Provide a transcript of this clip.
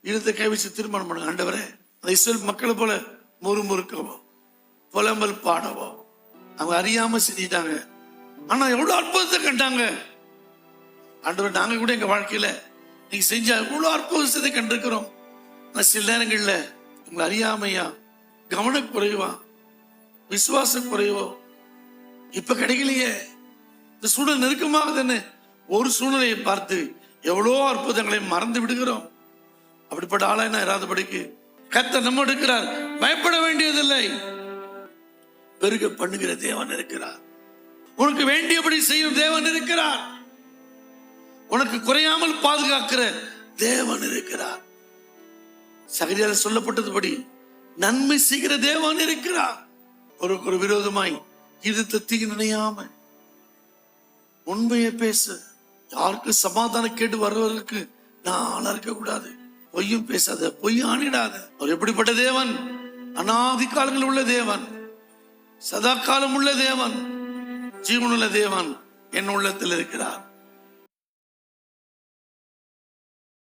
இழுத்த கை வச்சு தீர்மானம் பண்ணுங்க, ஆண்டவரே அந்த இஸ்ரேல் மக்களை போல முறுமுறுக்கவோ புலம்பல் பாடவோ அவங்க அறியாம செஞ்சிட்டாங்க, ஆனா எவ்வளவு அற்புதத்தை கண்டாங்க. ஆண்டவர் நாங்க கூட எங்க வாழ்க்கையில நீங்க செஞ்ச எவ்வளவு அற்புதத்தை கண்டிருக்கிறோம். சில நேரங்கள்ல உங்களை அறியாமையா, கவனக்குறைவா, விசுவாச குறைவோ, இப்ப கிடைக்கலையே, இந்த சூழல் நெருக்கமாக தானே, ஒரு சூழ்நிலையை பார்த்து எவ்வளோ அற்புதங்களை மறந்து விடுகிறோம். அப்படிப்பட்ட ஆளாய் இராதபடிக்கு கர்த்தர் நம்ம இருக்கிறார். பயப்பட வேண்டியதில்லை. பெருக பண்ணுகிற தேவன் இருக்கிறார். உனக்கு வேண்டியபடி செய்யும் தேவன் இருக்கிறார். உனக்கு குறையாமல் பாதுகாக்கிற தேவன் இருக்கிறார். சகரியால சொல்லப்பட்டதுபடி நன்மை செய்கிற தேவன் இருக்கிறார். ஒரு விரோதமாய் இது தீங்கு நினையாம உண்மையை பேசு. யாருக்கு சமாதான கேட்டு வர்றவர்களுக்கு நான் ஆளா இருக்க கூடாது. பொய்யும் பேசாத, பொய் ஆணிடாத. அவர் எப்படிப்பட்ட தேவன்? அநாதி காலங்கள் உள்ள தேவன், சதா காலம் உள்ள தேவன், ஜீவனுள்ள தேவன் என் உள்ளத்தில் இருக்கிறார்.